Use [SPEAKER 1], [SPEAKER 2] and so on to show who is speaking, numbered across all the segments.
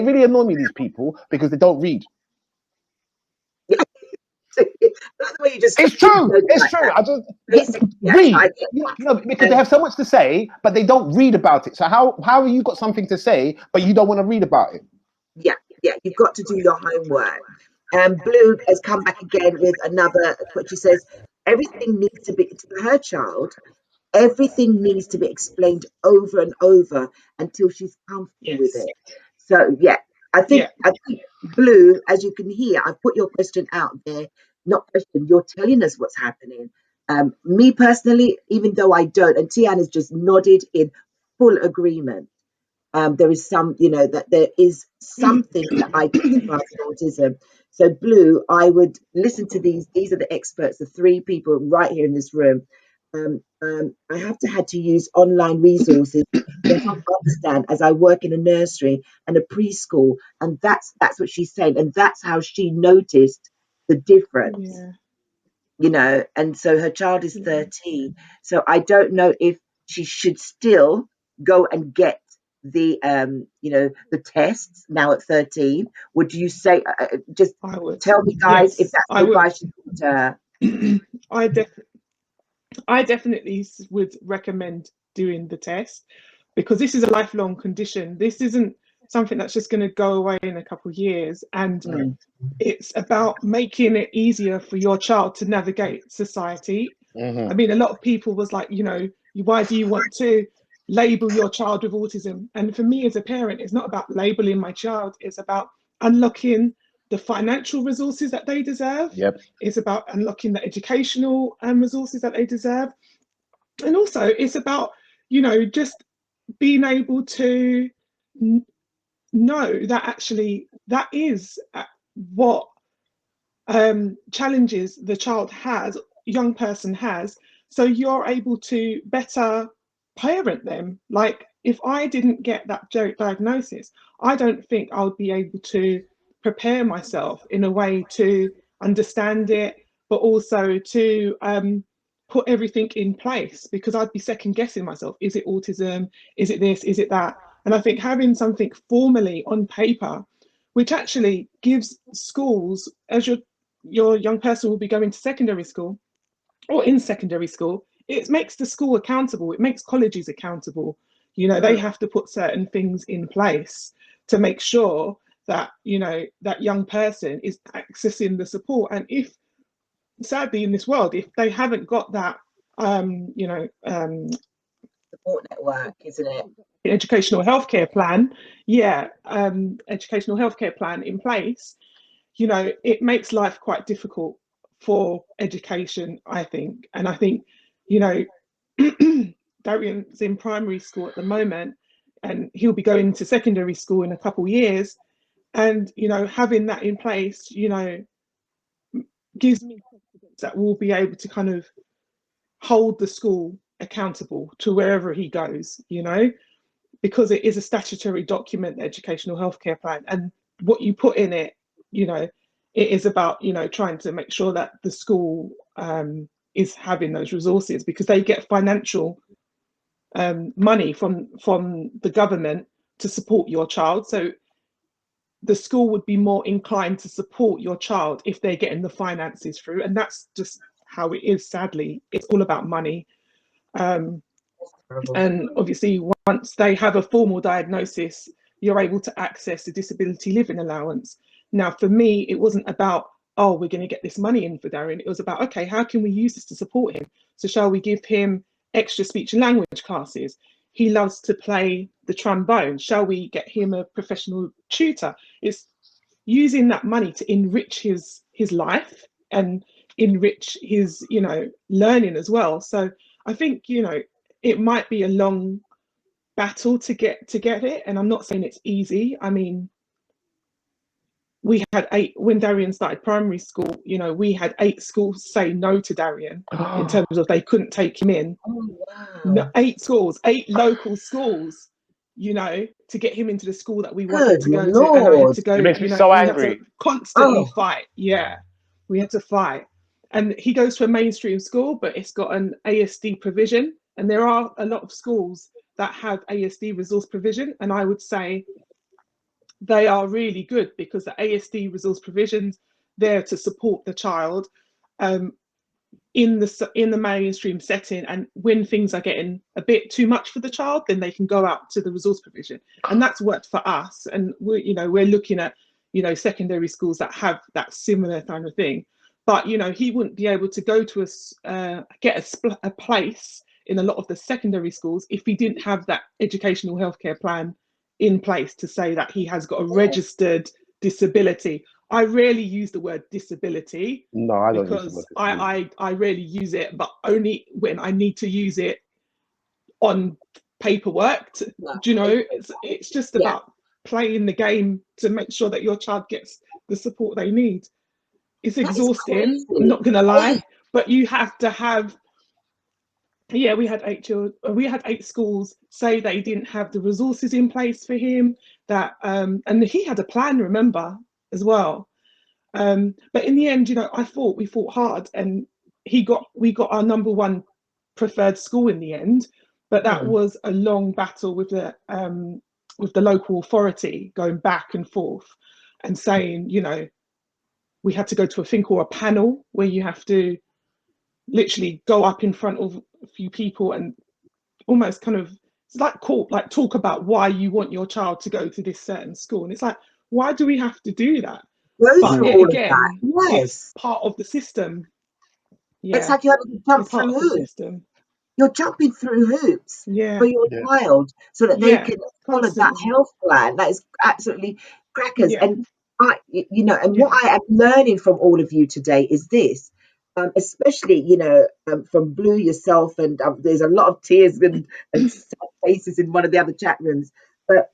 [SPEAKER 1] really annoy me, these people, because they don't read.
[SPEAKER 2] Yeah. That's the way you just.
[SPEAKER 1] It's true. It's true. I just read. No, because they have so much to say, but they don't read about it. So how have you got something to say, but you don't want to read about it?
[SPEAKER 2] Yeah, you've got to do your homework. Blue has come back again with another, what she says, everything needs to be, to her child, everything needs to be explained over and over until she's comfortable with it. So yeah, I think Blue, as you can hear, I put your question out there, not question, you're telling us what's happening. Me personally, even though I don't, and Teanne has just nodded in full agreement. There is some, that there is something that identifies autism. So Blue, I would listen to these. These are the experts, the three people right here in this room. I have had to use online resources to help understand as I work in a nursery and a preschool, and that's what she's saying, and that's how she noticed the difference. And so her child is 13, so I don't know if she should still go and get the the tests now at 13. Would you say just tell me, guys, if that's the advice you give to her?
[SPEAKER 3] I definitely would recommend doing the test, because this is a lifelong condition. This isn't something that's just going to go away in a couple of years, and it's about making it easier for your child to navigate society. I mean, a lot of people was like, why do you want to label your child with autism? And for me as a parent, it's not about labeling my child, it's about unlocking the financial resources that they deserve. It's about unlocking the educational resources that they deserve. And also it's about, just being able to know that actually that is what challenges the child has, young person has, so you're able to better parent them. Like, if I didn't get that diagnosis, I don't think I would be able to prepare myself in a way to understand it, but also to put everything in place, because I'd be second guessing myself. Is it autism? Is it this? Is it that? And I think having something formally on paper, which actually gives schools, as your young person will be going to secondary school or in secondary school, it makes the school accountable. It makes colleges accountable. They have to put certain things in place to make sure that, that young person is accessing the support. And if, sadly, in this world, if they haven't got that,
[SPEAKER 2] support network, isn't it?
[SPEAKER 3] Educational healthcare plan, educational healthcare plan in place, it makes life quite difficult for education, I think. And I think, Darian's in primary school at the moment, and he'll be going to secondary school in a couple of years. And, having that in place, gives me confidence that we'll be able to kind of hold the school accountable to wherever he goes, because it is a statutory document, the educational healthcare plan, and what you put in it, it is about, trying to make sure that the school is having those resources, because they get financial money from the government to support your child. So the school would be more inclined to support your child if they're getting the finances through. And that's just how it is, sadly. It's all about money. And obviously, once they have a formal diagnosis, you're able to access the disability living allowance. Now, for me, it wasn't about, oh, we're going to get this money in for Darren. It was about, okay, how can we use this to support him? So shall we give him extra speech and language classes? He loves to play the trombone. Shall we get him a professional tutor? It's using that money to enrich his life and enrich his, learning as well. So I think, it might be a long battle to get it, and I'm not saying it's easy. I mean, we had 8 when Darian started primary school. We had 8 schools say no to Darian in terms of they couldn't take him in.
[SPEAKER 2] Oh, wow.
[SPEAKER 3] No, 8 schools, 8 local schools, to get him into the school that we wanted to go to. And I had to go.
[SPEAKER 1] It makes me so angry.
[SPEAKER 3] We had to constantly fight. Yeah, we had to fight. And he goes to a mainstream school, but it's got an ASD provision. And there are a lot of schools that have ASD resource provision. And I would say they are really good, because the ASD resource provisions there to support the child in the mainstream setting, and when things are getting a bit too much for the child, then they can go out to the resource provision, and that's worked for us. And we're looking at secondary schools that have that similar kind of thing. But he wouldn't be able to go to get a place in a lot of the secondary schools if he didn't have that educational healthcare plan in place to say that he has got a registered disability. I rarely use the word disability.
[SPEAKER 1] No, I don't,
[SPEAKER 3] because I rarely use it, but only when I need to use it on paperwork. It's just about playing the game to make sure that your child gets the support they need. It's exhausting, I'm not gonna lie, but you have to have. Yeah, we had 8 schools say they didn't have the resources in place for him. And he had a plan, remember, as well. But in the end, we fought hard, and we got our number 1 preferred school in the end. But that was a long battle with the local authority, going back and forth and saying, we had to go to a thing called a panel, where you have to literally go up in front of a few people and almost kind of, it's like talk about why you want your child to go to this certain school. And it's like, why do we have to do that? But again, it's part of the system. Yeah.
[SPEAKER 2] It's like you have to jump through hoops. You're jumping through hoops for your child so that they can follow that health plan. That is absolutely crackers. And what I am learning from all of you today is this. Especially, from Blue, yourself, and there's a lot of tears and sad faces in one of the other chat rooms. But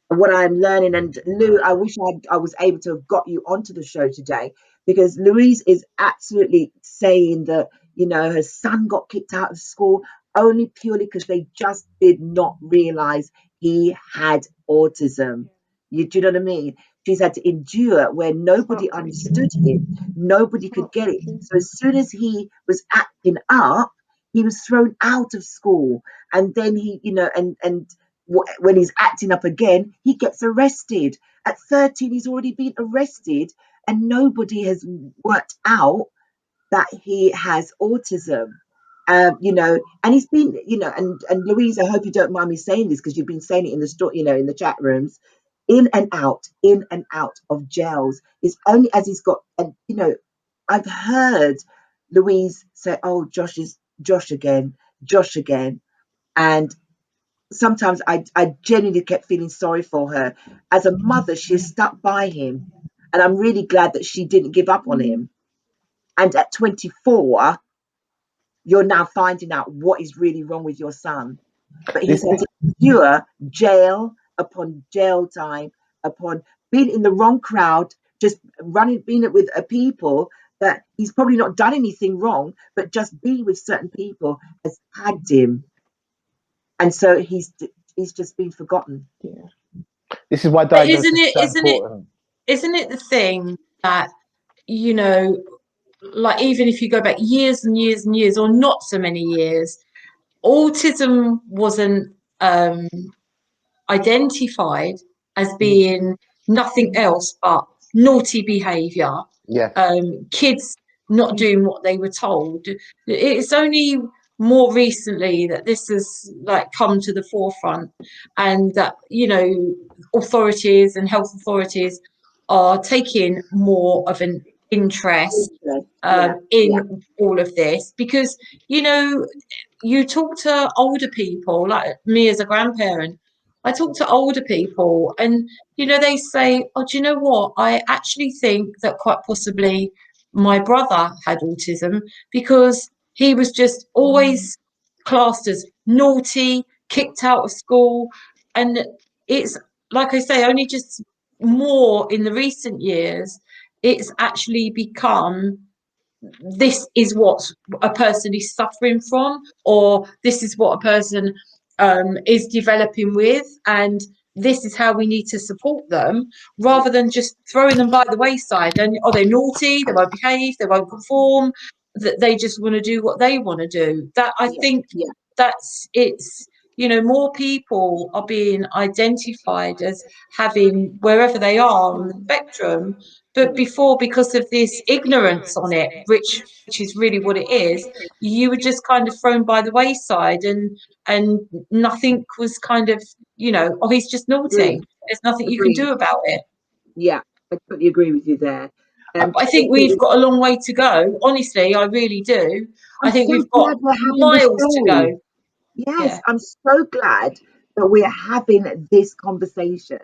[SPEAKER 2] what I'm learning, and Lou, I wish I was able to have got you onto the show today, because Louise is absolutely saying that, her son got kicked out of school only purely because they just did not realize he had autism. Do you know what I mean? She's had to endure where nobody understood him. Nobody could get it. So as soon as he was acting up, he was thrown out of school. And then he, when he's acting up again, he gets arrested. At 13, he's already been arrested, and nobody has worked out that he has autism. And he's been, and Louise, I hope you don't mind me saying this, because you've been saying it in the story, in the chat rooms, in and out of jails. It's only as he's got, I've heard Louise say, "Oh, Josh again," and sometimes I genuinely kept feeling sorry for her. As a mother, she is stuck by him, and I'm really glad that she didn't give up on him. And at 24, you're now finding out what is really wrong with your son. But he's had to endure jail upon jail time, upon being in the wrong crowd, just being with people that he's probably not done anything wrong, but just being with certain people has tagged him. And so he's just been forgotten.
[SPEAKER 3] Yeah.
[SPEAKER 1] This is why diagnosis is so important.
[SPEAKER 4] Isn't it the thing that, like, even if you go back years and years and years, or not so many years, autism wasn't identified as being nothing else but naughty behavior. Kids not doing what they were told. It's only more recently that this has come to the forefront, and that authorities and health authorities are taking more of an interest in all of this, because you talk to older people, like me as a grandparent. I talk to older people, and they say, "Oh, do you know what? I actually think that quite possibly my brother had autism, because he was just always classed as naughty, kicked out of school." And it's, like I say, only just more in the recent years, it's actually become, this is what a person is suffering from, or this is what a person is developing with, and this is how we need to support them, rather than just throwing them by the wayside. And they're naughty, they won't behave, they won't conform, that they just want to do what they want to do. That I think that's, it's more people are being identified as having wherever they are on the spectrum. But before, because of this ignorance on it, which is really what it is, you were just kind of thrown by the wayside, and nothing was kind of, oh, he's just naughty. There's nothing you can do about it.
[SPEAKER 2] Yeah, I totally agree with you there.
[SPEAKER 4] I think we've got a long way to go. Honestly, I really do. I think we've got miles to go.
[SPEAKER 2] Yes, I'm so glad that we're having this conversation,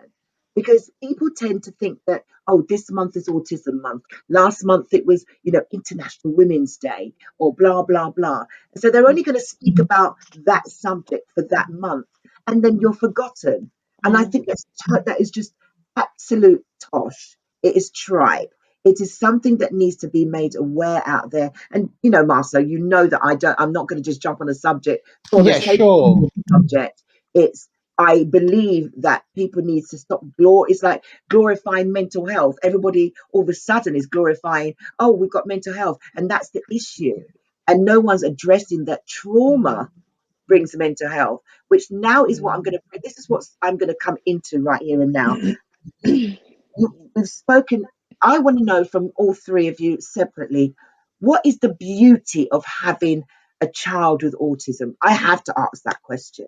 [SPEAKER 2] because people tend to think that, oh, this month is Autism Month. Last month it was, International Women's Day, or blah, blah, blah. And so they're only going to speak about that subject for that month, and then you're forgotten. And I think that is just absolute tosh. It is tripe. It is something that needs to be made aware out there. And, Marcel, that I'm not going to just jump on a subject for the sake of the subject. I believe that people need to stop. It's like glorifying mental health. Everybody all of a sudden is glorifying, oh, we've got mental health. And that's the issue. And no one's addressing that trauma brings mental health, which now is what this is what I'm going to come into right here and now. We've spoken. I want to know from all three of you separately, what is the beauty of having a child with autism? I have to ask that question,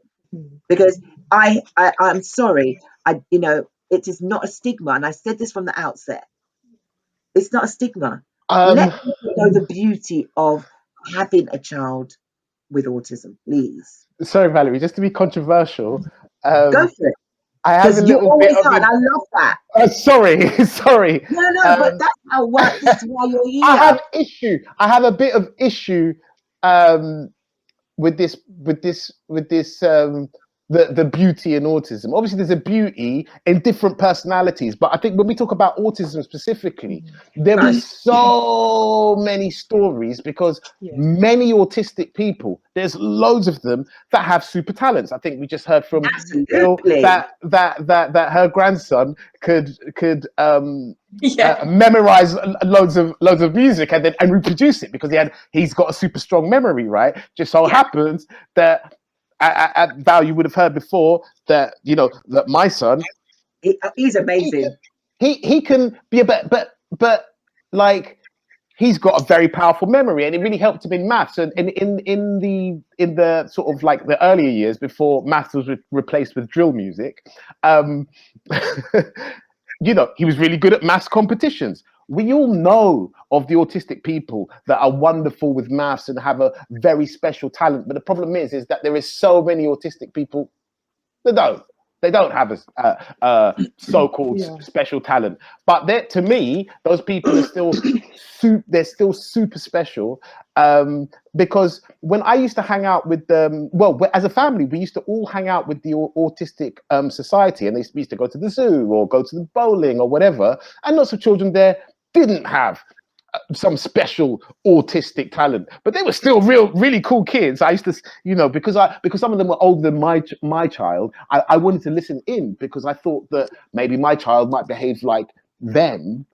[SPEAKER 2] because I'm sorry, it is not a stigma, and I said this from the outset. It's not a stigma. Let me know the beauty of having a child with autism, please.
[SPEAKER 1] Sorry, Valerie, just to be controversial.
[SPEAKER 2] Go for it.
[SPEAKER 1] I have a little bit of
[SPEAKER 2] I love that.
[SPEAKER 1] Sorry.
[SPEAKER 2] No, but that's this is why you're here.
[SPEAKER 1] I have a bit of issue with this the beauty in autism. Obviously, there's a beauty in different personalities, but I think when we talk about autism specifically, there are so many stories, because many autistic people, there's loads of them that have super talents. I think we just heard from Gill that her grandson could memorize loads of music and reproduce it, because he's got a super strong memory, right? Just so happens that at Val, you would have heard before that that my son,
[SPEAKER 2] he's amazing.
[SPEAKER 1] He can be a bit, but like, he's got a very powerful memory, and it really helped him in maths. And in the sort of like the earlier years before maths was replaced with drill music, he was really good at maths competitions. We all know of the autistic people that are wonderful with maths and have a very special talent. But the problem is that there is so many autistic people that don't have a so-called special talent. But to me, those people are still they're still super special, because when I used to hang out with them, as a family, we used to all hang out with the autistic society, and we used to go to the zoo or go to the bowling or whatever, and lots of children there didn't have some special autistic talent, but they were still really cool kids. I used to, because some of them were older than my child, I wanted to listen in, because I thought that maybe my child might behave like them,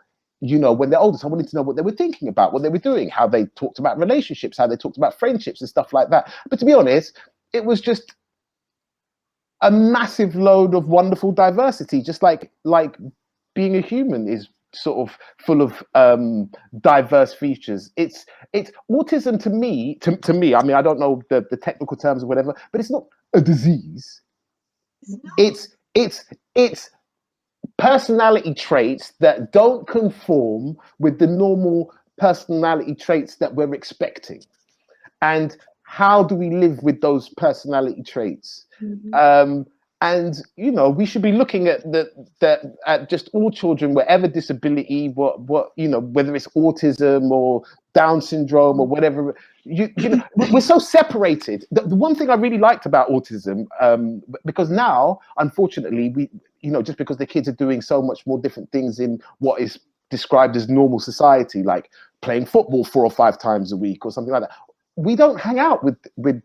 [SPEAKER 1] when they're older. So I wanted to know what they were thinking about, what they were doing, how they talked about relationships, how they talked about friendships and stuff like that. But to be honest, it was just a massive load of wonderful diversity, just like being a human is sort of full of diverse features. It's autism to me. I mean, I don't know the technical terms or whatever, but it's not a disease. It's personality traits that don't conform with the normal personality traits that we're expecting. And how do we live with those personality traits? And we should be looking at at just all children, whatever disability, what whether it's autism or Down syndrome or whatever. We're so separated. The one thing I really liked about autism, because now, unfortunately, we just because the kids are doing so much more different things in what is described as normal society, like playing football 4 or 5 times a week or something like that, we don't hang out with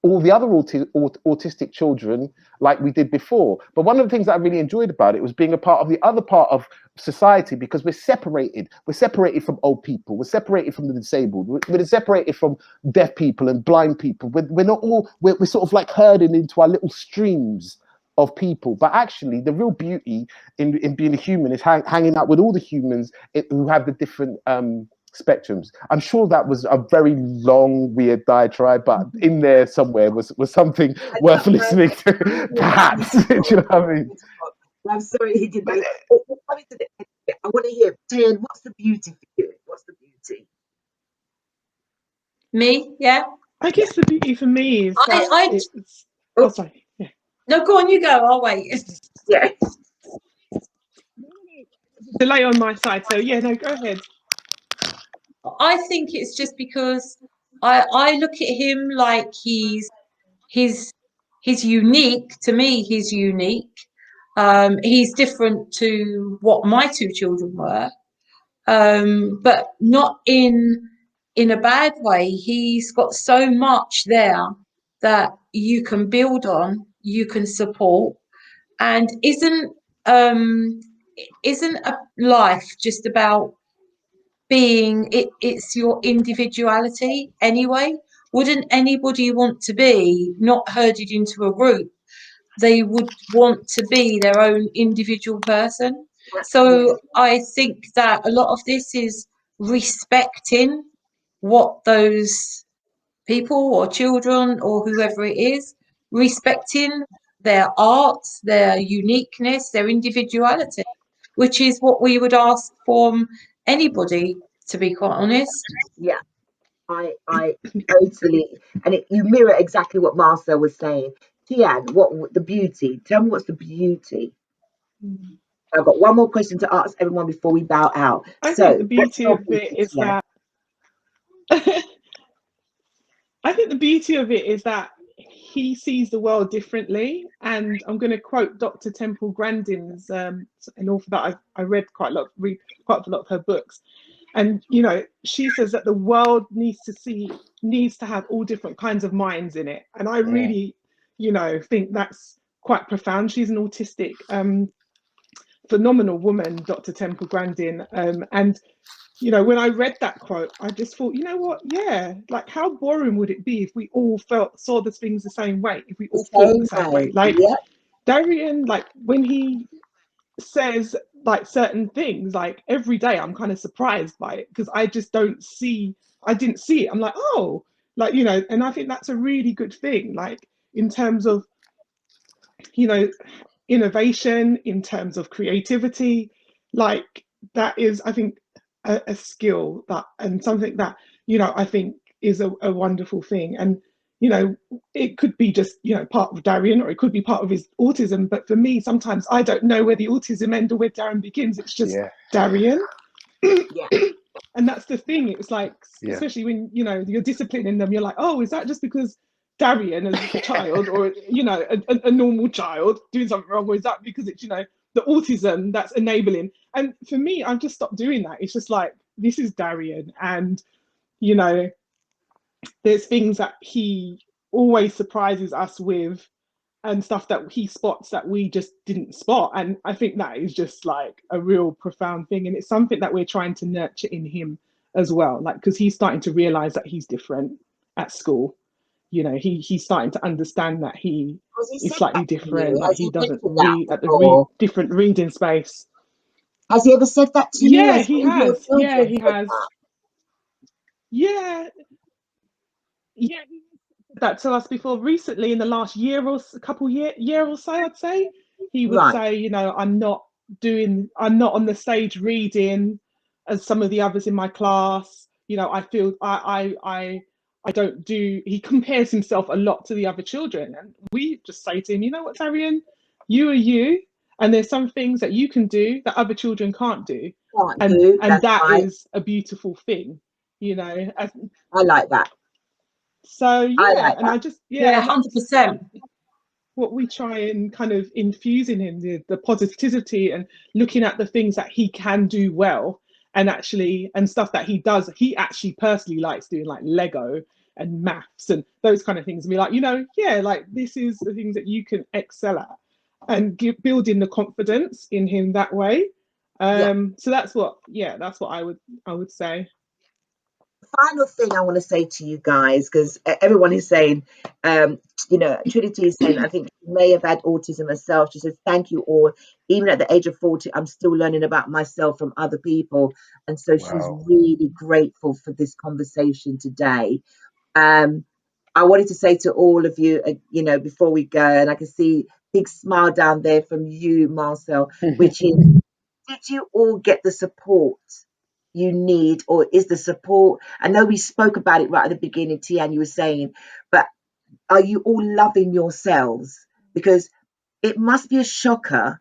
[SPEAKER 1] all the other autistic children like we did before. But one of the things that I really enjoyed about it was being a part of the other part of society, because we're separated. We're separated from old people. We're separated from the disabled. We're separated from deaf people and blind people. We're not all, we're sort of like herding into our little streams of people. But actually, the real beauty in being a human is hanging out with all the humans who have the different spectrums. I'm sure that was a very long, weird diatribe, but in there somewhere was something worth listening to, perhaps. Do you know what I mean?
[SPEAKER 2] I'm sorry he did that. I want to hear, Teanne, what's the beauty for you? What's the beauty?
[SPEAKER 4] Me, yeah.
[SPEAKER 3] I guess the beauty for me is that oh, sorry. Yeah.
[SPEAKER 4] No, go on, you go. I'll wait.
[SPEAKER 2] Yeah.
[SPEAKER 3] Delay on my side, so yeah, no, go ahead.
[SPEAKER 4] I think it's just because I look at him like he's unique. To me, he's unique. He's different to what my two children were, but not in a bad way. He's got so much there that you can build on, you can support, and isn't a life just about being it's your individuality anyway. Wouldn't anybody want to be not herded into a group? They would want to be their own individual person. So I think that a lot of this is respecting what those people or children or whoever it is, respecting their art, their uniqueness, their individuality, which is what we would ask from anybody, to be quite honest.
[SPEAKER 2] Yeah, I totally, and you mirror exactly what Marcel was saying. Teanne, what the beauty? Tell me what's the beauty. I've got one more question to ask everyone before we bow out.
[SPEAKER 3] I think the beauty of it is that I think the beauty of it is that he sees the world differently. And I'm going to quote Dr. Temple Grandin's, an author that I read quite a lot of her books. And, you know, she says that the world needs to have all different kinds of minds in it. And I really, you know, think that's quite profound. She's an autistic, phenomenal woman, Dr. Temple Grandin. And, you know, when I read that quote, I just thought, you know what? Yeah, like how boring would it be if we all saw the things the same way, if we all thought the same way? Like Darian, like when he says like certain things, like every day I'm kind of surprised by it because I didn't see it. I'm like, oh, like, you know, and I think that's a really good thing, like in terms of, you know, innovation, in terms of creativity, like that is, I think, a skill that, and something that, you know, I think is a wonderful thing. And, you know, it could be just, you know, part of Darian, or it could be part of his autism. But for me, sometimes I don't know where the autism ends or where Darian begins. It's just Darian. And that's the thing. It's like, especially when, you know, you're disciplining them, you're like, oh, is that just because Darian as a child, or, you know, a normal child doing something wrong, or is that because it's, you know, the autism that's enabling? And for me, I've just stopped doing that. It's just like, this is Darian, and, you know, there's things that he always surprises us with, and stuff that he spots that we just didn't spot. And I think that is just like a real profound thing, and it's something that we're trying to nurture in him as well, like, because he's starting to realize that he's different at school. You know, he's starting to understand that he is slightly different, like he doesn't read at the different reading space.
[SPEAKER 2] Has he ever said that to you?
[SPEAKER 3] Yeah, he has. Yeah, he has. Yeah, he said that to us before. Recently, in the last year or so, I'd say, he would say, you know, I'm not on the stage reading as some of the others in my class. You know, I feel I don't do, he compares himself a lot to the other children. And we just say to him, you know what, Darian, you are you, and there's some things that you can do that other children can't do. And that is a beautiful thing, you know.
[SPEAKER 2] I like that.
[SPEAKER 3] So yeah, and I just
[SPEAKER 4] 100%.
[SPEAKER 3] What we try and kind of infuse in him, the positivity, and looking at the things that he can do well, and stuff that he does. He actually personally likes doing, like Lego and maths and those kind of things, and be like, like this is the things that you can excel at, and building the confidence in him that way. So that's what I would say.
[SPEAKER 2] Final thing I want to say to you guys, because everyone is saying, Trinity is saying, I think she may have had autism herself. She says, thank you all. Even at the age of 40, I'm still learning about myself from other people. And so she's really grateful for this conversation today. I wanted to say to all of you, before we go, and I can see big smile down there from you, Marcel, which is, did you all get the support you need, or is the support, I know we spoke about it right at the beginning, Teanne, you were saying, but are you all loving yourselves? Because it must be a shocker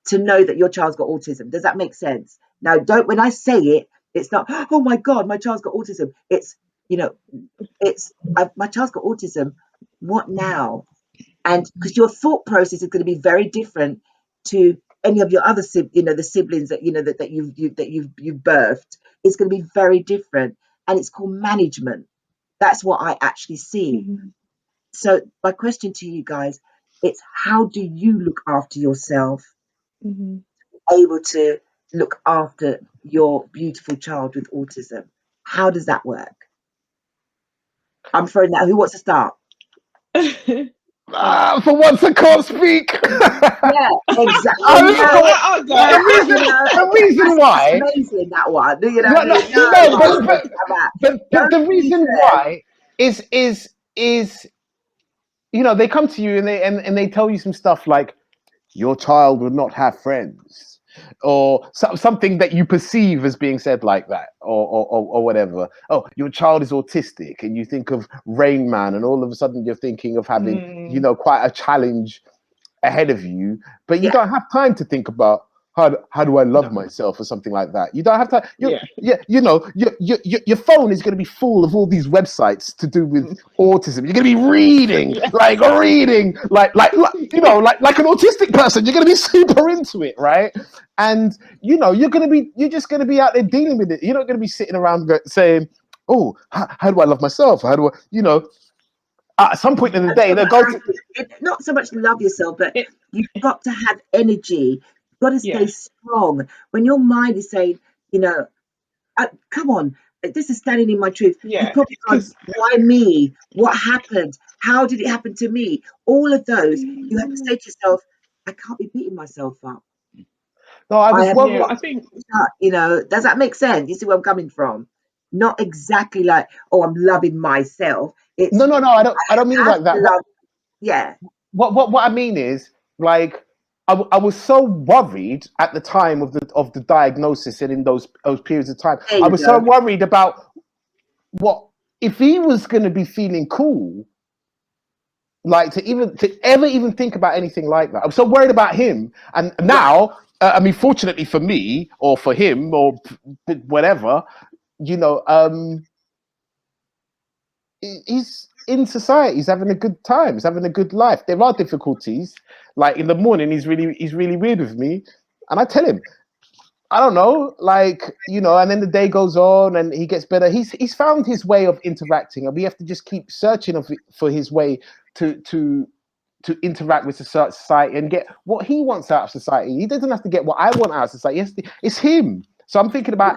[SPEAKER 2] to know that your child's got autism. Does that make sense? Now, when I say it, it's not, oh my God, my child's got autism. It's, my child's got autism. What now? And because your thought process is going to be very different to any of your other the siblings that that you've birthed. It's going to be very different, and it's called management. That's what I actually see. So my question to you guys, it's how do you look after yourself, able to look after your beautiful child with autism? How does that work? I'm throwing that. Who wants to start?
[SPEAKER 1] For once I can't speak.
[SPEAKER 2] Yeah, exactly.
[SPEAKER 1] The reason why.
[SPEAKER 2] Amazing, that one.
[SPEAKER 1] But the reason why is they come to you and they tell you some stuff like your child would not have friends, or something that you perceive as being said like that, or whatever. Oh, your child is autistic, and you think of Rain Man, and all of a sudden you're thinking of having quite a challenge ahead of you, but you don't have time to think about how do I love myself or something like that. You don't have time. Your phone is going to be full of all these websites to do with autism. You're going to be reading, like an autistic person. You're going to be super into it, right? And you're just going to be out there dealing with it. You're not going to be sitting around saying, "Oh, how do I love myself? How do I, At some point in the day, they'll go to
[SPEAKER 2] not so much love yourself, but you've got to have energy. You've got to stay strong. When your mind is saying, come on, this is standing in my truth. You probably gone, why me? What happened? How did it happen to me? All of those, you have to say to yourself, I can't be beating myself up.
[SPEAKER 1] No,
[SPEAKER 2] I think, does that make sense? You see where I'm coming from? Not exactly like, oh, I'm loving myself. It's,
[SPEAKER 1] no, I don't mean it like that. What I mean is, like, I was so worried at the time of the diagnosis, and in those periods of time, I was so worried about what if he was going to be feeling cool, like to ever even think about anything like that. I was so worried about him, and now, fortunately for me or for him or whatever, he's in society. He's having a good time. He's having a good life. There are difficulties. Like in the morning, he's really weird with me, and I tell him, I don't know, and then the day goes on and he gets better. He's found his way of interacting, and we have to just keep searching for his way to interact with society and get what he wants out of society. He doesn't have to get what I want out of society. It's him. So I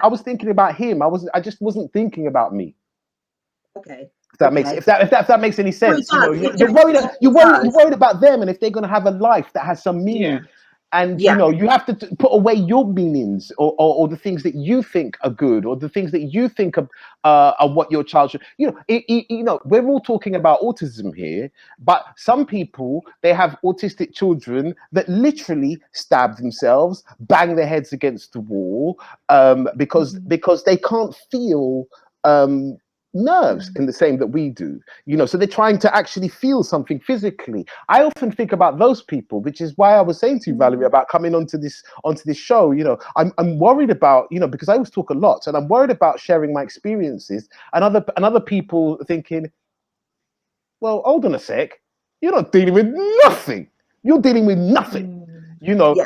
[SPEAKER 1] was thinking about him. I just wasn't thinking about me.
[SPEAKER 2] Okay.
[SPEAKER 1] If that makes any sense, you're worried about them, and if they're going to have a life that has some meaning, and you have to put away your meanings or the things that you think are good, or the things that you think are what your child should. We're all talking about autism here, but some people, they have autistic children that literally stab themselves, bang their heads against the wall, because they can't feel nerves in the same that we do, so they're trying to actually feel something physically. I often think about those people, which is why I was saying to you, Valerie, about coming onto this show. I'm worried about, because I always talk a lot, and I'm worried about sharing my experiences, and other people thinking, well, hold on a sec, you're not dealing with nothing. You're dealing with nothing,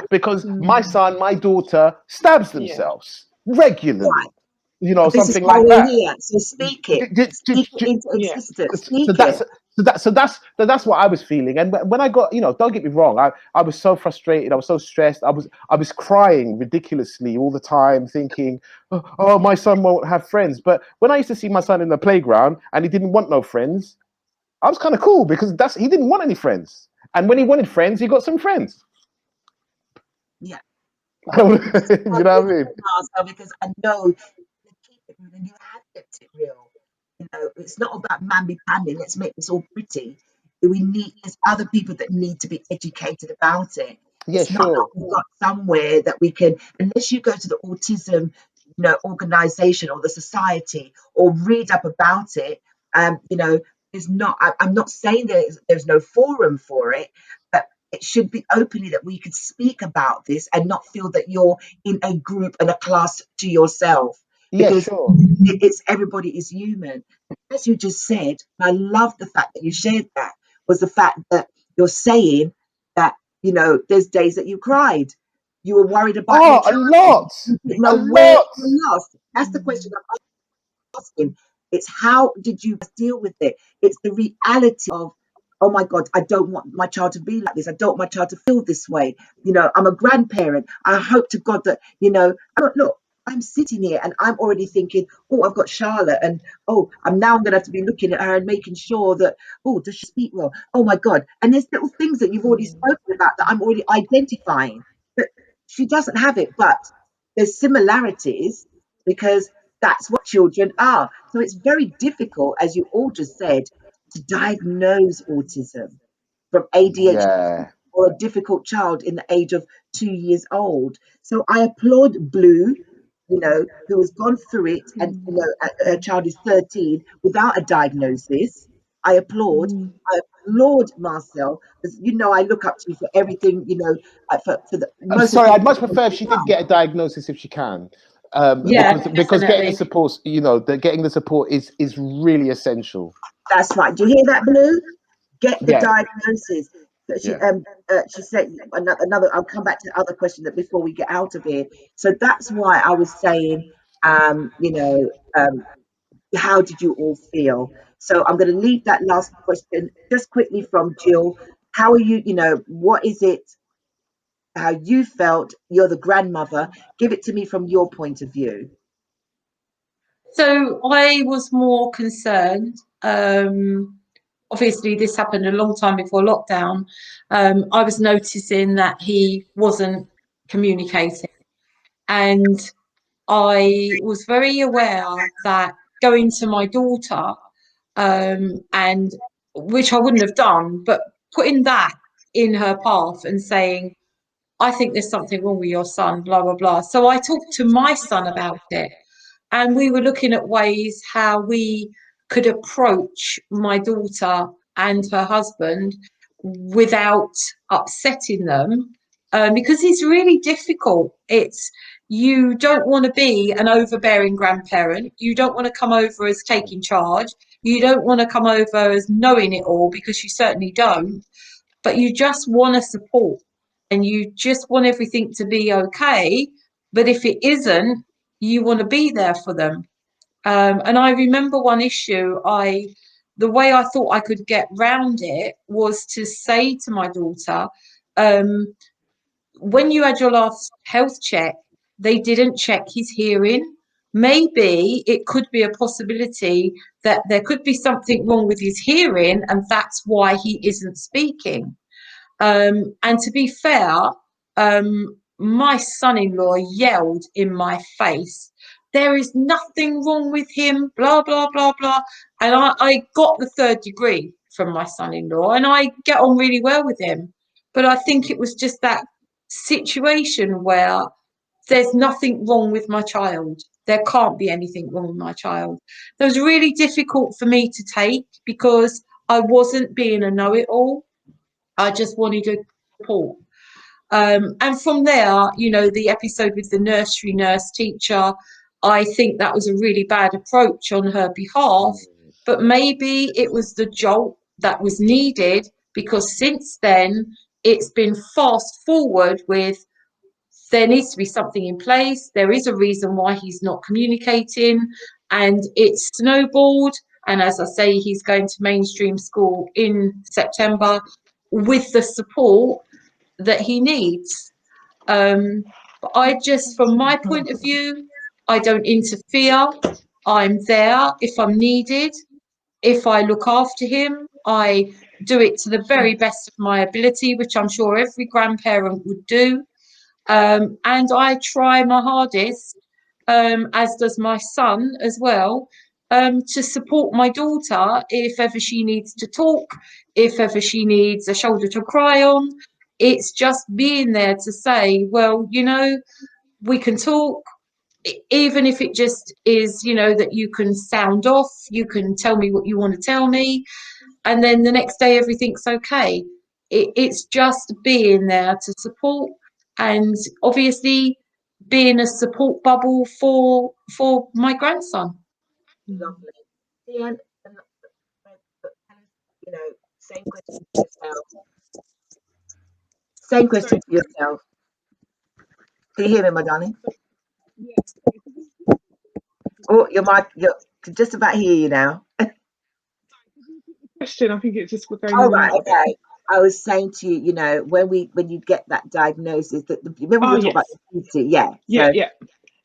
[SPEAKER 1] because my son, my daughter stabs themselves regularly. you know,
[SPEAKER 2] This is
[SPEAKER 1] something
[SPEAKER 2] why
[SPEAKER 1] like
[SPEAKER 2] we're
[SPEAKER 1] that.
[SPEAKER 2] here. So speak it. Speak it into
[SPEAKER 3] Yeah.
[SPEAKER 2] existence.
[SPEAKER 1] So
[SPEAKER 2] Speak it.
[SPEAKER 1] that's what I was feeling. And when I got, you know, don't get me wrong, I was so frustrated, I was so stressed, I was crying ridiculously all the time, thinking, oh, my son won't have friends. But when I used to see my son in the playground and he didn't want no friends, I was kind of cool, because he didn't want any friends. And when he wanted friends, he got some friends.
[SPEAKER 2] Yeah.
[SPEAKER 1] You know what I mean?
[SPEAKER 2] Because I know you keep it real and you have kept it real. You know, it's not about mamby-pamby, let's make this all pretty. There's other people that need to be educated about it.
[SPEAKER 1] Yeah,
[SPEAKER 2] It's not that
[SPEAKER 1] sure.
[SPEAKER 2] we've got somewhere that we can, unless you go to the autism, you know, organization or the society or read up about it, you know, I'm not saying there's no forum for it, but it should be openly that we could speak about this and not feel that you're in a group and a class to yourself,
[SPEAKER 1] Yeah,
[SPEAKER 2] because
[SPEAKER 1] sure.
[SPEAKER 2] it's everybody is human. As you just said, and I love the fact that you shared that, was the fact that you're saying that, you know, there's days that you cried. You were worried about your
[SPEAKER 1] Oh, a
[SPEAKER 2] child.
[SPEAKER 1] lot.
[SPEAKER 2] You didn't
[SPEAKER 1] A
[SPEAKER 2] know where
[SPEAKER 1] lot.
[SPEAKER 2] you lost. That's the question I'm asking. It's how did you deal with it? It's the reality of, oh my God, I don't want my child to be like this. I don't want my child to feel this way. You know, I'm a grandparent. I hope to God that, you know, look, I'm sitting here and I'm already thinking, oh, I've got Charlotte, and I'm going to have to be looking at her and making sure that, oh, does she speak well? Oh my God. And there's little things that you've already spoken about that I'm already identifying, but she doesn't have it. But there's similarities because that's what children are. So it's very difficult, as you all just said, to diagnose autism from ADHD
[SPEAKER 1] Yeah.
[SPEAKER 2] or a difficult child in the age of 2 years old. So I applaud Blue, you know, who has gone through it, and you know, her child is 13 without a diagnosis. I applaud. I applaud Marcel, because you know I look up to you for everything. You know, for the
[SPEAKER 1] I'm
[SPEAKER 2] most
[SPEAKER 1] sorry. I'd
[SPEAKER 2] important
[SPEAKER 1] much
[SPEAKER 2] thing
[SPEAKER 1] prefer if
[SPEAKER 2] you've
[SPEAKER 1] she did
[SPEAKER 2] done.
[SPEAKER 1] get a diagnosis, if she can,
[SPEAKER 4] Yeah,
[SPEAKER 1] because getting the
[SPEAKER 4] definitely.
[SPEAKER 1] support, you know, getting the support is really essential.
[SPEAKER 2] That's right. Do you hear that, Blue? Get the
[SPEAKER 1] Yeah,
[SPEAKER 2] diagnosis. But
[SPEAKER 1] yeah.
[SPEAKER 2] she said another. I'll come back to the other question that before we get out of here. So that's why I was saying, you know, how did you all feel? So I'm going to leave that last question just quickly from Gill. How are you? You know, what is it? How you felt? You're the grandmother. Give it to me from your point of view.
[SPEAKER 4] So I was more concerned. Obviously, this happened a long time before lockdown. I was noticing that he wasn't communicating, and I was very aware that going to my daughter, and which I wouldn't have done, but putting that in her path and saying, I think there's something wrong with your son, blah, blah, blah. So I talked to my son about it, and we were looking at ways how we could approach my daughter and her husband without upsetting them, because it's really difficult. You don't want to be an overbearing grandparent. You don't want to come over as taking charge. You don't want to come over as knowing it all, because you certainly don't. But you just want to support, and you just want everything to be okay. But if it isn't, you want to be there for them. And I remember one issue, the way I thought I could get round it was to say to my daughter, um, when you had your last health check, they didn't check his hearing. Maybe it could be a possibility that there could be something wrong with his hearing, and that's why he isn't speaking. And to be fair, my son-in-law yelled in my face, there is nothing wrong with him, blah, blah, blah, blah. And I got the 3rd degree from my son-in-law, and I get on really well with him. But I think it was just that situation where there's nothing wrong with my child. There can't be anything wrong with my child. It was really difficult for me to take, because I wasn't being a know-it-all. I just wanted to support. And from there, you know, the episode with the nursery nurse teacher, I think that was a really bad approach on her behalf. But maybe it was the jolt that was needed, because since then, it's been fast forward with there needs to be something in place. There is a reason why he's not communicating, and it's snowballed. And as I say, he's going to mainstream school in September with the support that he needs. But I just, from my point of view, I don't interfere. I'm there if I'm needed. If I look after him, I do it to the very best of my ability, which I'm sure every grandparent would do. And I try my hardest, as does my son as well, to support my daughter if ever she needs to talk, if ever she needs a shoulder to cry on. It's just being there to say, well, you know, we can talk, even if it just is, you know, that you can sound off, you can tell me what you want to tell me, and then the next day everything's okay. It's just being there to support, and obviously being a support bubble for my grandson.
[SPEAKER 2] Lovely. Teanne, you know, same question to yourself. Same question to yourself. Can you hear me, my darling? Oh, your mic, you're just about hear you now.
[SPEAKER 3] Question, I think it's just going.
[SPEAKER 2] Oh, right, okay. I was saying to you, you know, when you get that diagnosis, that remember we were talking about the beauty,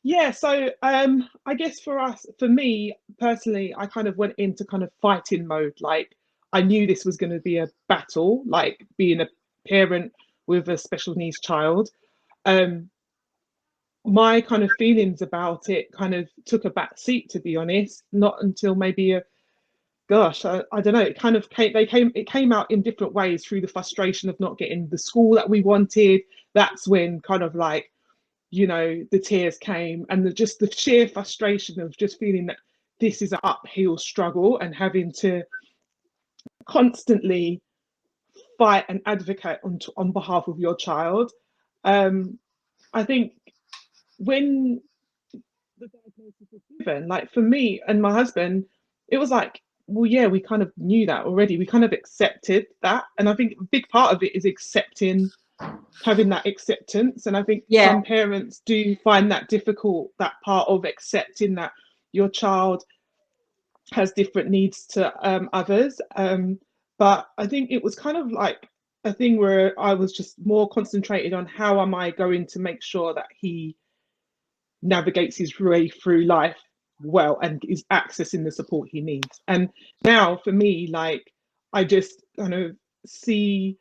[SPEAKER 3] yeah. So I guess for me personally, I kind of went into kind of fighting mode. Like I knew this was going to be a battle, like being a parent with a special needs child. My kind of feelings about it kind of took a back seat, to be honest. Not until maybe I don't know. It came out in different ways through the frustration of not getting the school that we wanted. That's when kind of like, you know, the tears came, and just the sheer frustration of just feeling that this is an uphill struggle and having to constantly fight and advocate on behalf of your child. I think when the diagnosis was given, like for me and my husband, it was like, well, yeah, we kind of knew that already. We kind of accepted that. And I think a big part of it is having that acceptance. And I think some parents do find that difficult, that part of accepting that your child has different needs to others. But I think it was kind of like a thing where I was just more concentrated on how am I going to make sure that he navigates his way through life well and is accessing the support he needs. And now for me, like I just kind of see,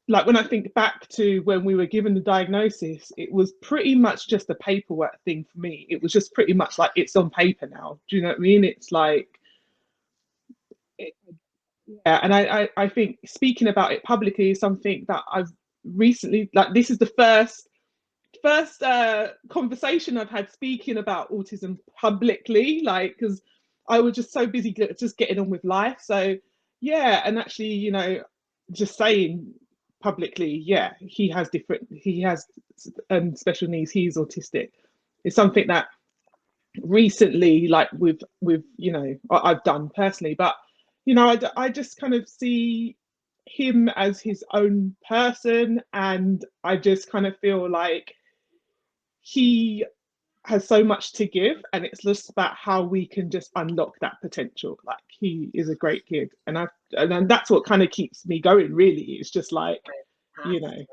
[SPEAKER 3] like when I think back to when we were given the diagnosis, it was pretty much just a paperwork thing for me. It was just pretty much like it's on paper now. Do you know what I mean? It's like, and I think speaking about it publicly is something that I've recently, like this is the first conversation I've had speaking about autism publicly, like because I was just so busy just getting on with life. So yeah, and actually, you know, just saying publicly, yeah, he has special needs, he's autistic. It's something that recently, like with you know, I've done personally, but you know, I just kind of see him as his own person, and I just kind of feel like he has so much to give, and it's just about how we can just unlock that potential. Like he is a great kid, and then that's what kind of keeps me going, really. It's just like, you know,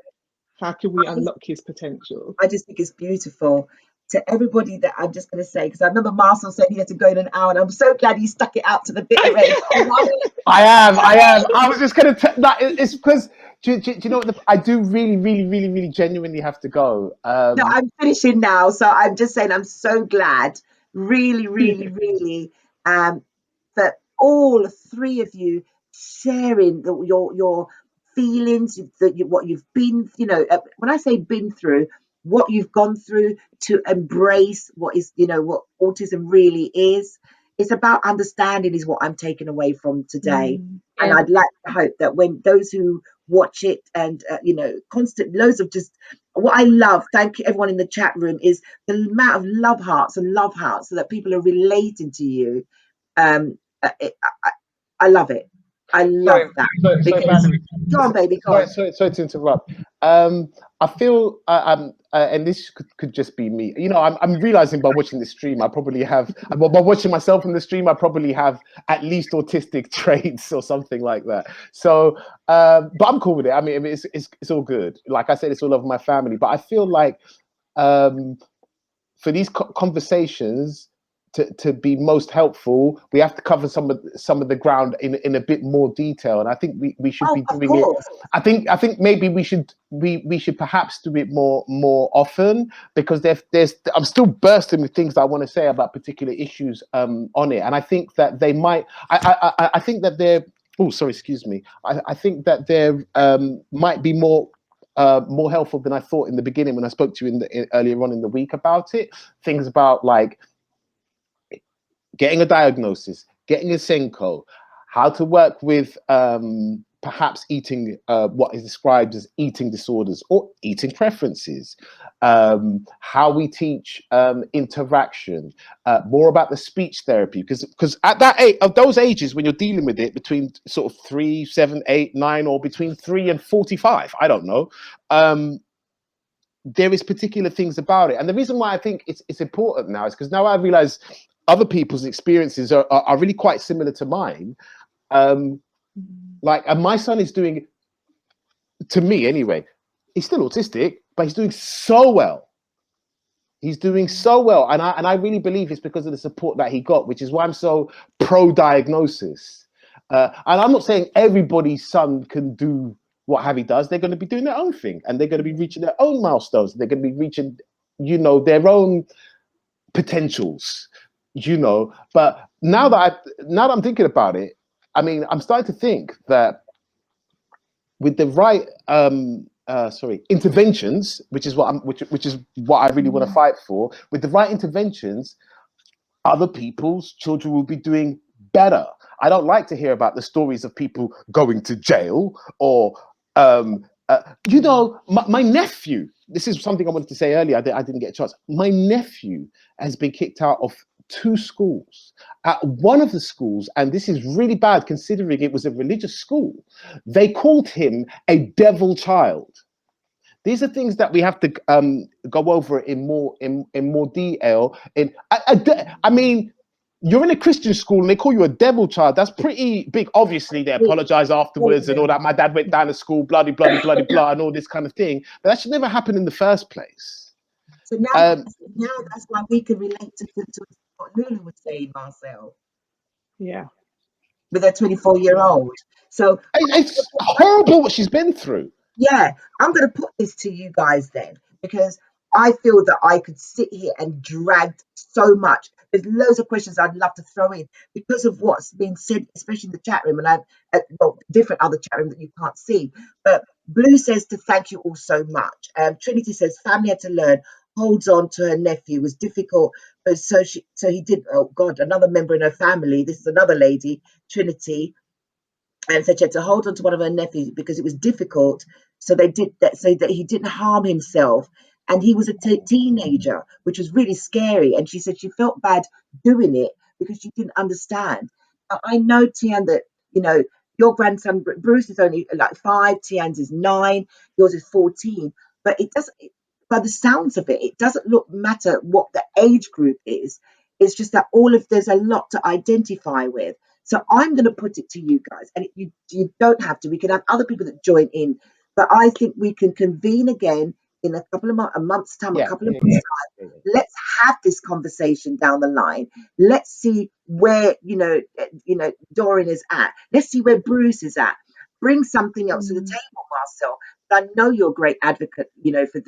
[SPEAKER 3] how can we unlock his potential?
[SPEAKER 2] I just think it's beautiful. To everybody that I'm just going to say, because I remember Marcel said he had to go in an hour, and I'm so glad he stuck it out to the bitter end.
[SPEAKER 1] I am. I was just going to that. It's because do you know what? I do really genuinely have to go.
[SPEAKER 2] No, I'm finishing now, so I'm just saying I'm so glad, really, that all three of you sharing your feelings, what you've been, you know, when I say been through, what you've gone through to embrace what is, you know, what autism really is. It's about understanding is what I'm taking away from today. And I'd like to hope that when those who watch it and, you know, constant loads of just what I love, thank you everyone in the chat room, is the amount of love hearts so that people are relating to you. I love it. I love that.
[SPEAKER 1] Sorry,
[SPEAKER 2] Because,
[SPEAKER 1] Valerie.
[SPEAKER 2] go on, baby, go on.
[SPEAKER 1] Sorry to interrupt. I feel, and this could just be me. You know, I'm realizing by watching the stream, I probably have, by watching myself in the stream, I probably have at least autistic traits or something like that. So, but I'm cool with it. I mean, it's all good. Like I said, it's all over my family. But I feel like for these conversations to be most helpful, we have to cover some of the ground in a bit more detail, and I think we should be doing it. I think maybe we should perhaps do it more often, because there's I'm still bursting with things that I want to say about particular issues on it, and I think that they might. I think that they're. Oh, sorry, excuse me. I think that there might be more helpful than I thought in the beginning when I spoke to you earlier on in the week about it. Things about like getting a diagnosis, getting a Senko, how to work with perhaps eating, what is described as eating disorders or eating preferences, how we teach interaction, more about the speech therapy, because at that age, of those ages when you're dealing with it, between sort of 3, 7, 8, 9, or between 3 and 45, I don't know, there is particular things about it. And the reason why I think it's important now is because now I realize other people's experiences are really quite similar to mine. Like, and my son is doing, to me anyway, he's still autistic, but he's doing so well. He's doing so well, and I really believe it's because of the support that he got, which is why I'm so pro-diagnosis. And I'm not saying everybody's son can do what Javi does. They're going to be doing their own thing, and they're going to be reaching their own milestones. They're going to be reaching, you know, their own potentials, you know. But now that I'm thinking about it, I mean, I'm starting to think that with the right interventions, which is what I really want to fight for. With the right interventions, other people's children will be doing better. I don't like to hear about the stories of people going to jail or you know, my nephew. This is something I wanted to say earlier. I didn't get a chance. My nephew has been kicked out of 2 schools. At one of the schools, and this is really bad considering it was a religious school, they called him a devil child. These are things that we have to go over in more detail. I mean, you're in a Christian school and they call you a devil child. That's pretty big. Obviously, they apologize afterwards and all that. My dad went down to school, bloody, blah, and all this kind of thing. But that should never happen in the first place.
[SPEAKER 2] So now that's why we can relate to what Lulu was saying, Marcel.
[SPEAKER 3] Yeah.
[SPEAKER 2] With her 24-year-old. So
[SPEAKER 1] it's horrible what she's been through.
[SPEAKER 2] Yeah, I'm going to put this to you guys then, because I feel that I could sit here and drag so much. There's loads of questions I'd love to throw in because of what's been said, especially in the chat room, and I've different other chat room that you can't see. But Blue says to thank you all so much. Trinity says family had to learn, holds on to her nephew, was difficult, but so he did. Oh God, another member in her family. This is another lady, Trinity. And so she had to hold on to one of her nephews because it was difficult. So they did that so that he didn't harm himself. And he was a teenager, which was really scary. And she said she felt bad doing it because she didn't understand. Now, I know, Teanne, that, you know, your grandson, Bruce, is only like 5, Teanne's is 9, yours is 14. But it doesn't, by the sounds of it, it doesn't matter what the age group is. It's just that there's a lot to identify with. So I'm going to put it to you guys, and you don't have to. We can have other people that join in, but I think we can convene again in a couple of a month's time, a couple of months' time. Let's have this conversation down the line. Let's see where Dorian is at. Let's see where Bruce is at. Bring something else to the table, Marcel. I know you're a great advocate, you know, for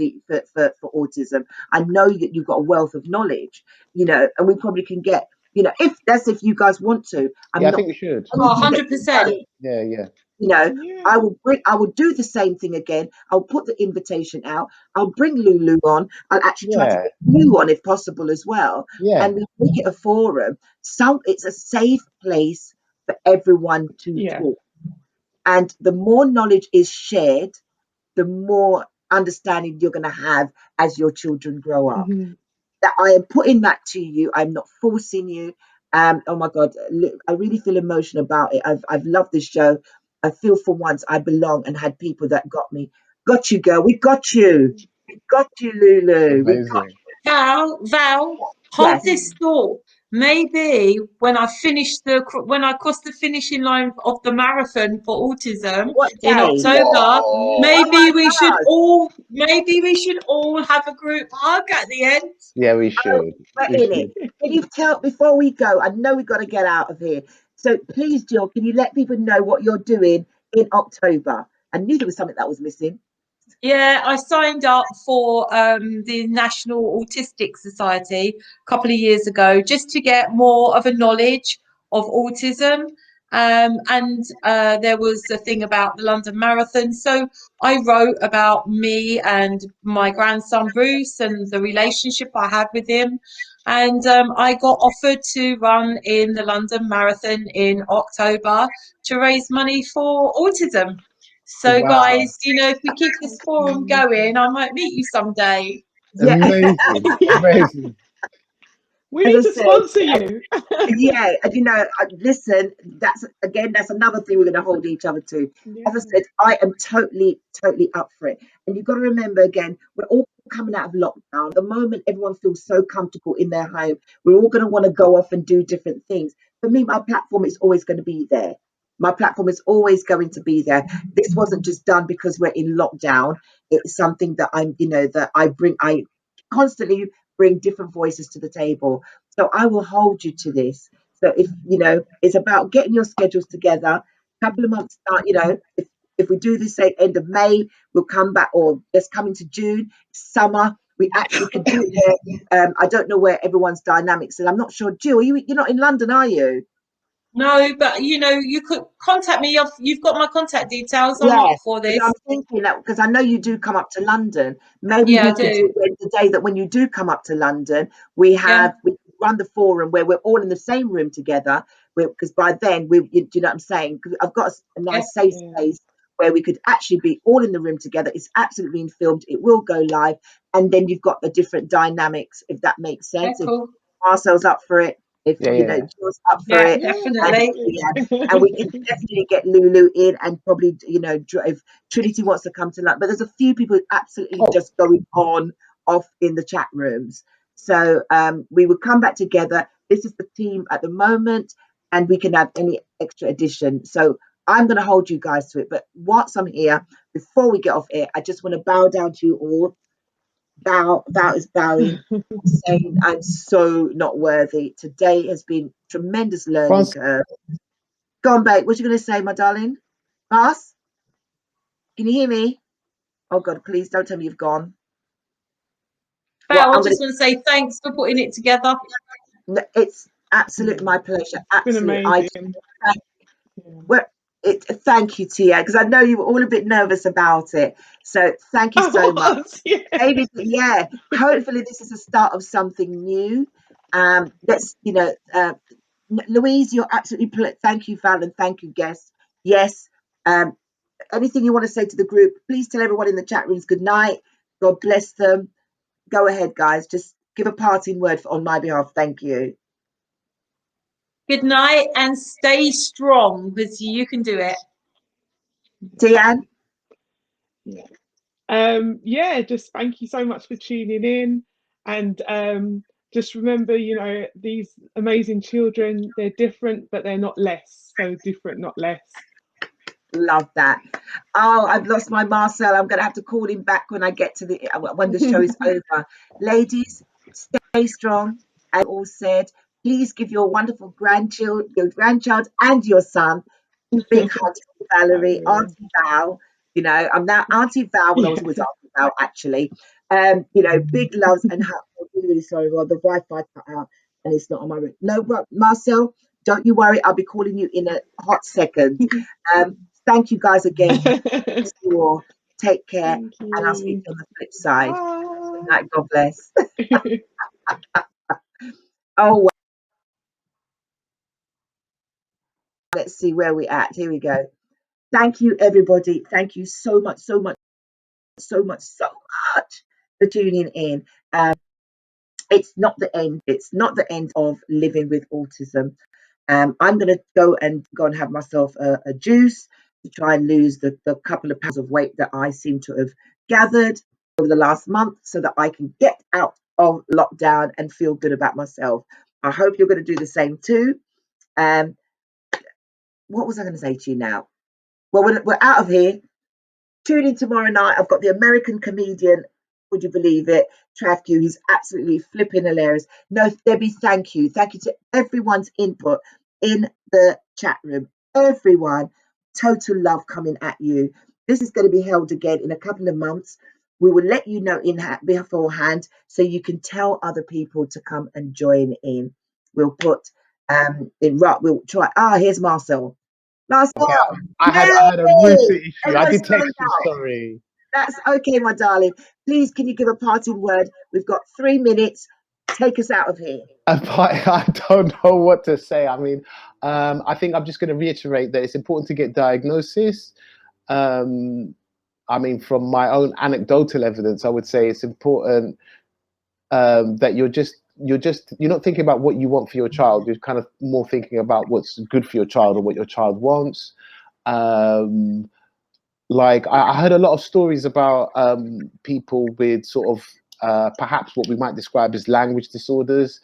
[SPEAKER 2] autism. I know that you've got a wealth of knowledge, you know, and we probably can get. You know, if you guys want to,
[SPEAKER 1] I think we should.
[SPEAKER 4] 100%.
[SPEAKER 1] Yeah.
[SPEAKER 2] You know, I will do the same thing again. I'll put the invitation out. I'll bring Lulu on. I'll actually try to bring you on if possible as well.
[SPEAKER 1] Yeah.
[SPEAKER 2] And we make it a forum. So it's a safe place for everyone to talk. And the more knowledge is shared, the more understanding you're going to have as your children grow up. That I am putting that to you. I'm not forcing you. Oh my God, I really feel emotional about it. I've loved this show. I feel for once I belong and had people that got me. Got you, girl. We got you. We got you, Lulu. We got
[SPEAKER 1] Amazing.
[SPEAKER 4] Val, hold
[SPEAKER 2] Yes.
[SPEAKER 4] this thought. Maybe when I cross the finishing line of the marathon for autism
[SPEAKER 2] What
[SPEAKER 4] in
[SPEAKER 2] day?
[SPEAKER 4] October,
[SPEAKER 1] Whoa.
[SPEAKER 4] maybe
[SPEAKER 2] Oh
[SPEAKER 4] we should all have a group hug at the end.
[SPEAKER 1] Yeah, we should.
[SPEAKER 2] We're
[SPEAKER 1] We
[SPEAKER 2] in it.
[SPEAKER 1] should.
[SPEAKER 2] Can you tell before we go? I know we've got to get out of here. So please, Jill, can you let people know what you're doing in October? I knew there was something that was missing.
[SPEAKER 4] Yeah, I signed up for the National Autistic Society a couple of years ago just to get more of a knowledge of autism. And there was a thing about the London Marathon. So I wrote about me and my grandson Bruce and the relationship I had with him. And I got offered to run in the London Marathon in October to raise money for autism. So,
[SPEAKER 1] Wow.
[SPEAKER 4] guys, if we keep this forum going, I might meet you someday.
[SPEAKER 2] Yeah,
[SPEAKER 1] Amazing. Amazing.
[SPEAKER 3] We
[SPEAKER 2] as
[SPEAKER 3] need
[SPEAKER 2] I
[SPEAKER 3] to
[SPEAKER 2] said,
[SPEAKER 3] sponsor you.
[SPEAKER 2] yeah, and listen, that's another thing we're going to hold each other to. As I said, I am totally up for it. And you've got to remember again, we're all coming out of lockdown. At the moment, everyone feels so comfortable in their home. We're all going to want to go off and do different things. For me, my platform is always going to be there. My platform is always going to be there. This wasn't just done because we're in lockdown. It's something that I constantly bring different voices to the table. So I will hold you to this. So if it's about getting your schedules together. A couple of months start. If we do this, say end of May, we'll come back, or just come into June, summer. We actually could do it there. I don't know where everyone's dynamics, and I'm not sure. Jill, you're not in London, are you?
[SPEAKER 4] No, but you could contact me. You've got my contact details. I'm
[SPEAKER 2] Yeah,
[SPEAKER 4] up for
[SPEAKER 2] because
[SPEAKER 4] this.
[SPEAKER 2] I'm thinking that because I know you do come up to London. Maybe
[SPEAKER 4] Yeah,
[SPEAKER 2] we
[SPEAKER 4] I
[SPEAKER 2] could do
[SPEAKER 4] do.
[SPEAKER 2] it the day that when you do come up to London, we
[SPEAKER 4] Yeah,
[SPEAKER 2] run the forum where we're all in the same room together. Because by then do you know what I'm saying? 'Cause I've got a
[SPEAKER 4] yeah.
[SPEAKER 2] nice safe space where we could actually be all in the room together. It's absolutely being filmed. It will go live, and then you've got the different dynamics, if that makes
[SPEAKER 4] Yeah,
[SPEAKER 2] sense. If
[SPEAKER 4] cool.
[SPEAKER 2] Marcel's up for it, if
[SPEAKER 1] Yeah.
[SPEAKER 2] Jill's up for
[SPEAKER 4] Yeah,
[SPEAKER 2] it, and
[SPEAKER 4] definitely.
[SPEAKER 2] and we can definitely get Lulu in, and probably if Trinity wants to come to London. But there's a few people absolutely
[SPEAKER 1] Oh,
[SPEAKER 2] just going on off in the chat rooms. So we will come back together. This is the team at the moment, and we can have any extra addition. So I'm going to hold you guys to it. But whilst I'm here, before we get off air, I just want to bow down to you all. Val is bowing, saying I'm so not worthy. Today has been tremendous learning
[SPEAKER 1] France.
[SPEAKER 2] curve. Go on, babe. What you going to say, my darling? Ross, can you hear me? Oh God, please don't tell me you've gone. Well,
[SPEAKER 4] Val, I
[SPEAKER 2] I'm going
[SPEAKER 4] just want to say thanks for putting it together.
[SPEAKER 2] to. It's absolutely my pleasure.
[SPEAKER 3] It's been
[SPEAKER 2] Absolutely.
[SPEAKER 3] amazing.
[SPEAKER 2] Well, thank you, Tia, because I know you were all a bit nervous about it. So thank you so much. Maybe, yeah. Hopefully, this is the start of something new. Let's, Louise, you're absolutely. Thank you, Val, and thank you, guests. Yes. Anything you want to say to the group? Please tell everyone in the chat rooms good night. God bless them. Go ahead, guys. Just give a parting word on my behalf. Thank you.
[SPEAKER 4] Good night and stay strong because you can do it.
[SPEAKER 2] Teanne?
[SPEAKER 3] Just thank you so much for tuning in, and just remember, these amazing children, they're different, but they're not less. So different, not less.
[SPEAKER 2] Love that. Oh, I've lost my Marcel. I'm going to have to call him back when the show is over. Ladies, stay strong. As all said, please give your wonderful grandchild and your son big hugs to Valerie, Auntie Val. I'm now Auntie Val. Well, I was always Auntie Val, actually. Big loves and hugs. I'm really, really sorry. Well, the Wi-Fi cut out and it's not on my room. No, Marcel, don't you worry. I'll be calling you in a hot second. Thank you guys again. Bless you all. Take care, and I'll speak to you on the flip side. Good night. God bless. Oh, well. Let's see where we're at. Here we go. Thank you, everybody. Thank you so much for tuning in. it's not the end. It's not the end of living with autism. I'm going to go and have myself a juice to try and lose the couple of pounds of weight that I seem to have gathered over the last month, so that I can get out of lockdown and feel good about myself. I hope you're going to do the same too. What was I going to say to you now? Well, we're out of here. Tune in tomorrow night. I've got the American comedian, would you believe it, Trav Q. He's absolutely flipping hilarious. No, Debbie, thank you. Thank you to everyone's input in the chat room. Everyone, total love coming at you. This is going to be held again in a couple of months. We will let you know beforehand, so you can tell other people to come and join in. We'll put we'll try. Here's Marcel. Marcel,
[SPEAKER 1] okay, I had a router issue. I did text you, sorry.
[SPEAKER 2] That's okay, my darling. Please, can you give a parting word? We've got 3 minutes. Take us out of here.
[SPEAKER 1] I don't know what to say. I mean, I think I'm just going to reiterate that it's important to get diagnosis. I mean, from my own anecdotal evidence, I would say it's important that you're not thinking about what you want for your child. You're kind of more thinking about what's good for your child or what your child wants. Like I heard a lot of stories about people with sort of perhaps what we might describe as language disorders.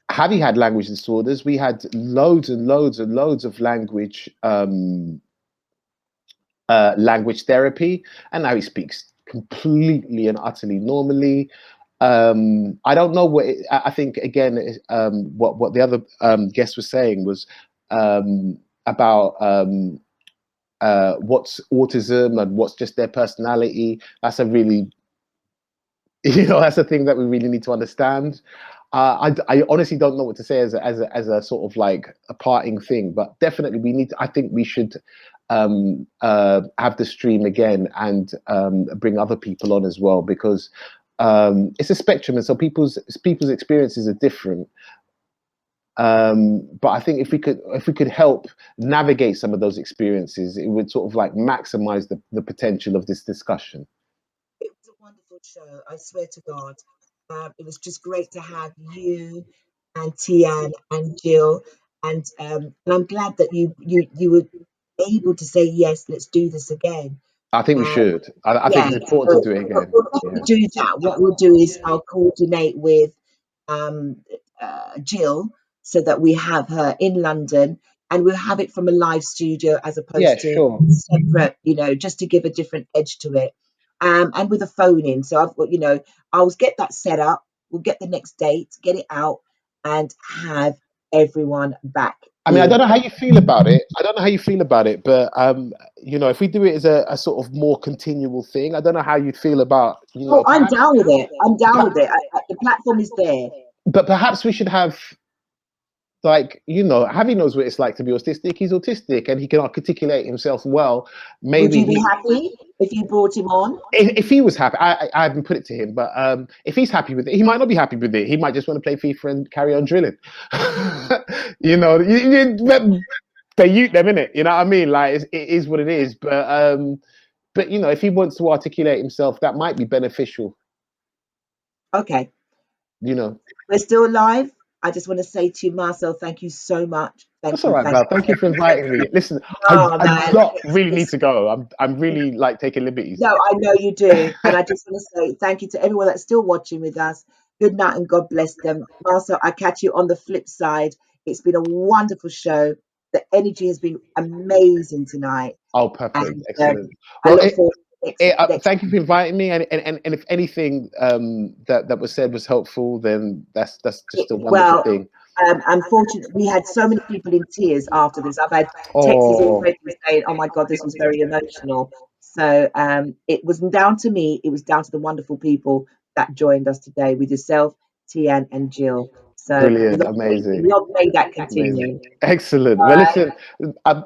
[SPEAKER 1] Having had language disorders, we had loads and loads and loads of language therapy, and now he speaks completely and utterly normally. I don't know what I think again. What the other guest was saying was about what's autism and what's just their personality. That's a really, that's a thing that we really need to understand. I honestly don't know what to say as a sort of like a parting thing, but definitely we need to, I think we should have the stream again and bring other people on as well, because it's a spectrum, and so people's experiences are different. But I think if we could help navigate some of those experiences, it would sort of like maximize the potential of this discussion.
[SPEAKER 2] It was a wonderful show, I swear to God. It was just great to have you and Teanne and Gill, and I'm glad that you were able to say yes, let's do this again.
[SPEAKER 1] I think we should. I think it's important to do it again.
[SPEAKER 2] We'll do that. What we'll do is I'll coordinate with Gill so that we have her in London, and we'll have it from a live studio as opposed to separate, just to give a different edge to it. And with a phone in. So I've got, I'll get that set up. We'll get the next date, get it out, and have everyone back.
[SPEAKER 1] I mean, I don't know how you feel about it. But if we do it as a sort of more continual thing, I don't know how you'd feel about.
[SPEAKER 2] Oh, I'm down with it. The platform is there.
[SPEAKER 1] But perhaps we should have, like, Javi knows what it's like to be autistic. He's autistic and he can articulate himself well. Maybe
[SPEAKER 2] would you be happy if you brought him on?
[SPEAKER 1] If he was happy, I haven't put it to him, but if he's happy with it, he might not be happy with it. He might just want to play FIFA and carry on drilling. They ute them, innit? You know what I mean? Like it is what it is. But if he wants to articulate himself, that might be beneficial.
[SPEAKER 2] Okay.
[SPEAKER 1] We're
[SPEAKER 2] still live. I just want to say to you, Marcel, thank you so much.
[SPEAKER 1] That's all right, Val. Thank you for inviting me. Listen, I really need to go. I'm really like taking liberties.
[SPEAKER 2] No, I know you do. And I just want to say thank you to everyone that's still watching with us. Good night and God bless them. Marcel, I catch you on the flip side. It's been a wonderful show. The energy has been amazing tonight.
[SPEAKER 1] Oh, perfect. Excellent. Well, thank you for inviting me. And if anything that was said was helpful, then that's just a wonderful thing.
[SPEAKER 2] Unfortunately, we had so many people in tears after this. I've had texts already saying, "Oh my God, this was very emotional." So it wasn't down to me; it was down to the wonderful people that joined us today with yourself, Teanne, and Gill. So
[SPEAKER 1] brilliant, amazing.
[SPEAKER 2] We'll make that continue.
[SPEAKER 1] Amazing. Excellent. Well, listen, I've